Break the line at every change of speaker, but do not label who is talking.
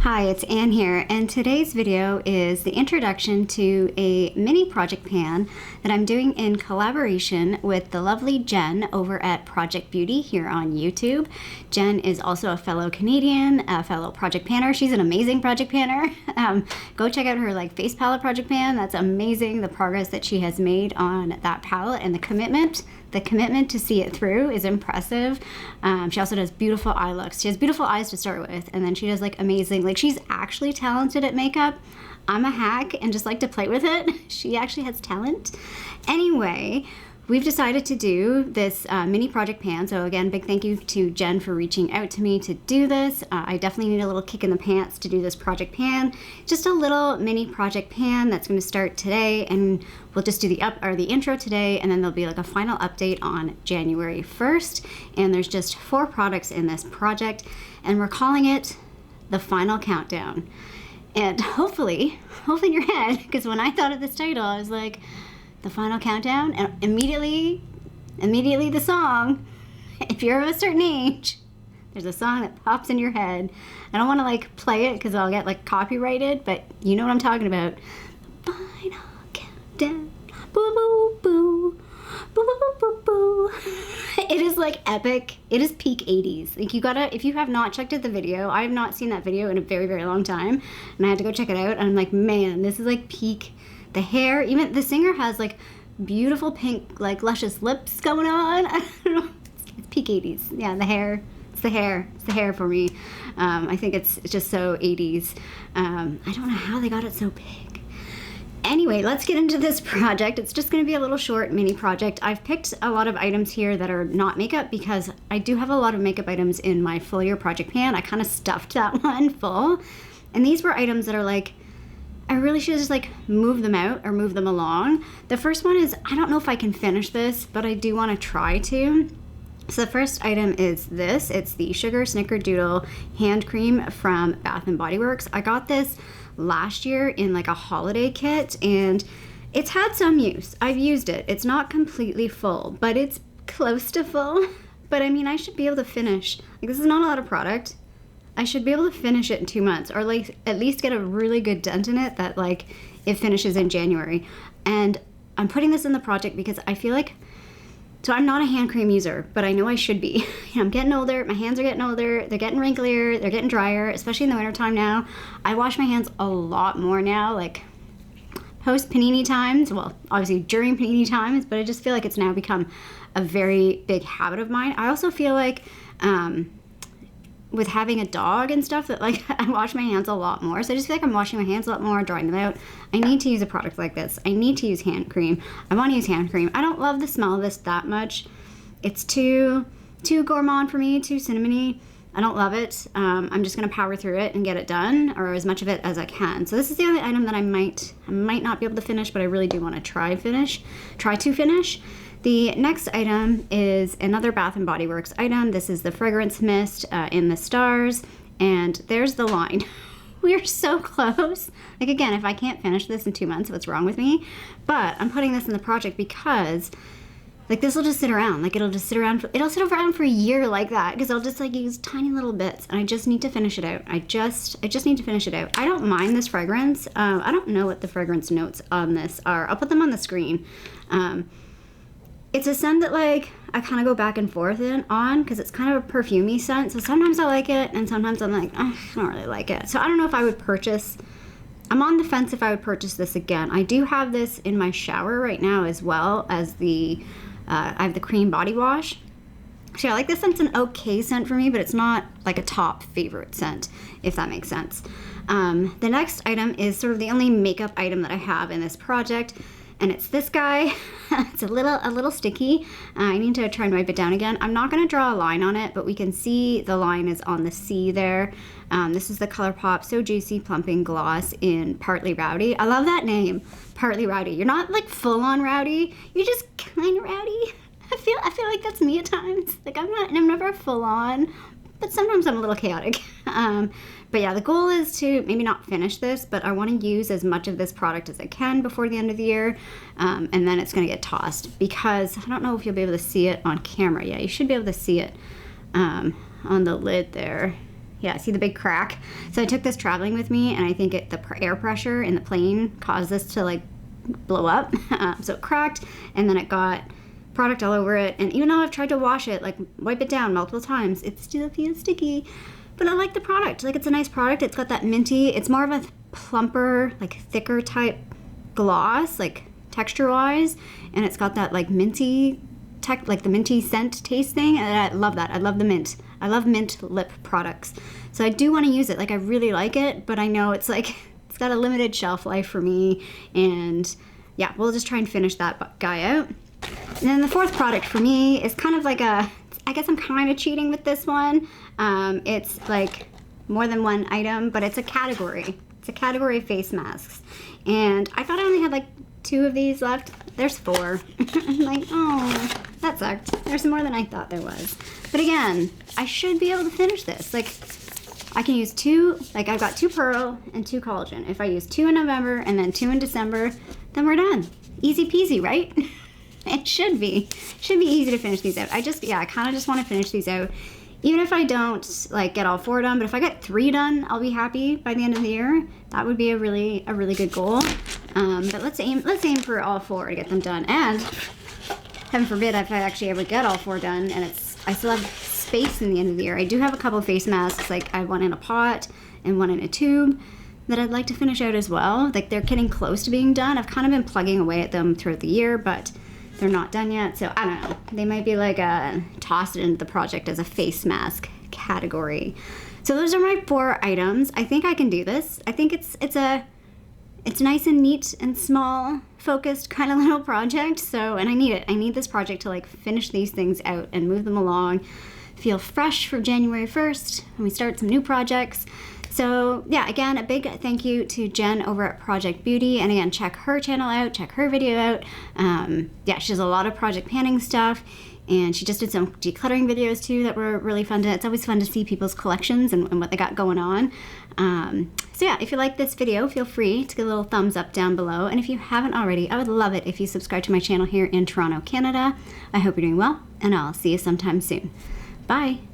Hi, it's Anne here, and today's video is the introduction to a mini project pan that I'm doing in collaboration with the lovely Jen over at Project Beauty here on YouTube. Jen is also a fellow Canadian, a fellow project panner. She's an amazing project panner. Go check out her face palette project pan. That's amazing, the progress that she has made on that palette, and the commitment to see it through is impressive. She also does beautiful eye looks. She has beautiful eyes to start with, and then she does amazing, she's actually talented at makeup. I'm a hack and just like to play with it. She actually has talent. Anyway, we've decided to do this mini project pan. So again, big thank you to Jen for reaching out to me to do this. I definitely need a little kick in the pants to do this project pan. Just a little mini project pan that's going to start today, and we'll just do the intro today, and then there'll be a final update on January 1st. And there's just 4 products in this project, and we're calling it the final countdown. And hopefully in your head, because when I thought of this title, I was like, the final countdown, and immediately the song, if you're of a certain age, there's a song that pops in your head. I don't want to play it because I'll get copyrighted, but you know what I'm talking about. The final countdown, boo boo boo, boo boo boo boo boo. It is epic. It is peak 80s. If you have not checked out the video, I have not seen that video in a very, very long time, and I had to go check it out, and I'm like, man, this is peak. The hair, even the singer has beautiful pink, luscious lips going on. I don't know. It's peak 80s. Yeah, the hair. It's the hair for me. I think it's just so 80s. I don't know how they got it so big. Anyway, let's get into this project. It's just going to be a little short mini project. I've picked a lot of items here that are not makeup because I do have a lot of makeup items in my full year project pan. I kind of stuffed that one full. And these were items that are I really should just move them out or move them along. The first one is, I don't know if I can finish this, but I do want to try to. So the first item is this. It's the Sugar Snickerdoodle hand cream from Bath & Body Works. I got this last year in a holiday kit, and it's had some use. I've used it. It's not completely full, but it's close to full. But I mean, I should be able to finish. This is not a lot of product. I should be able to finish it in 2 months, or at least get a really good dent in it that it finishes in January. And I'm putting this in the project because I feel so I'm not a hand cream user, but I know I should be. I'm getting older, my hands are getting older, they're getting wrinklier, they're getting drier, especially in the wintertime now. I wash my hands a lot more now, post panini times, well, obviously during panini times, but I just feel it's now become a very big habit of mine. I also feel with having a dog and stuff that I wash my hands a lot more. So I just feel I'm washing my hands a lot more, drying them out. I need to use a product like this. I need to use hand cream. I want to use hand cream. I don't love the smell of this that much. It's too gourmand for me, too cinnamony. I don't love it. I'm just gonna power through it and get it done, or as much of it as I can. So this is the only item that I might not be able to finish, but I really do want to try to finish. The next item is another Bath & Body Works item. This is the Fragrance Mist in the Stars, and there's the line. We're so close. Again, if I can't finish this in 2 months, what's wrong with me? But I'm putting this in the project because this will just sit around. It'll sit around for a year like that, because I'll just use tiny little bits, and I just need to finish it out. I just need to finish it out. I don't mind this fragrance. I don't know what the fragrance notes on this are. I'll put them on the screen. It's a scent that I kind of go back and forth on, because it's kind of a perfumey scent. So sometimes I like it, and sometimes I'm I don't really like it. So I don't know if I would purchase. I'm on the fence if I would purchase this again. I do have this in my shower right now, as well as I have the cream body wash. So I like this scent's an okay scent for me, but it's not a top favorite scent, if that makes sense. The next item is sort of the only makeup item that I have in this project, and it's this guy. It's a little sticky. I need to try and wipe it down again. I'm not going to draw a line on it, but we can see the line is on the C there. This is the ColourPop So Juicy Plumping Gloss in Partly Rowdy. I love that name, Partly Rowdy. You're not full on rowdy. You're just kind of rowdy. I feel like that's me at times. I'm never full on, but sometimes I'm a little chaotic. But yeah, the goal is to maybe not finish this, but I want to use as much of this product as I can before the end of the year, and then it's going to get tossed, because I don't know if you'll be able to see it on camera. Yeah, you should be able to see it on the lid there. Yeah, see the big crack? So I took this traveling with me, and I think the air pressure in the plane caused this to like blow up. So it cracked, and then it got product all over it. And even though I've tried to wash it, like wipe it down multiple times, it still feels sticky. But I like the product. Like, it's a nice product. It's got that minty, it's more of a plumper, like thicker type gloss, like texture-wise, and it's got that like minty like the minty scent taste thing, and I love that. I love the mint. I love mint lip products. So I do want to use it. Like, I really like it, but I know it's like, it's got a limited shelf life for me, and yeah, we'll just try and finish that guy out. And then the fourth product for me is kind of like I guess I'm kind of cheating with this one. It's like more than one item, but it's a category. It's a category of face masks. And I thought I only had like 2 of these left. There's 4. I'm like, oh, that sucked. There's more than I thought there was. But again, I should be able to finish this. Like, I can use 2, like I've got 2 pearl and 2 collagen. If I use 2 in November and then 2 in December, then we're done. Easy peasy, right? It should be. Should be easy to finish these out. I kind of just want to finish these out. Even if I don't like get all 4 done, but if I get 3 done, I'll be happy by the end of the year. That would be a really good goal. But let's aim for all 4 to get them done. And heaven forbid if I actually ever get all 4 done, and I still have space in the end of the year. I do have a couple face masks, like I have one in a pot and one in a tube that I'd like to finish out as well. Like, they're getting close to being done. I've kind of been plugging away at them throughout the year, but they're not done yet, so I don't know. They might be like tossed into the project as a face mask category. So those are my 4 items. I think I can do this. I think it's nice and neat and small, focused kind of little project. So, and I need it. I need this project to like finish these things out and move them along, feel fresh for January 1st when we start some new projects. So yeah, again, a big thank you to Jen over at Project Beauty. And again, check her channel out, check her video out. Yeah, she does a lot of project panning stuff. And she just did some decluttering videos too that were really fun it's always fun to see people's collections and what they got going on. So yeah, if you like this video, feel free to give a little thumbs up down below. And if you haven't already, I would love it if you subscribe to my channel here in Toronto, Canada. I hope you're doing well, and I'll see you sometime soon. Bye.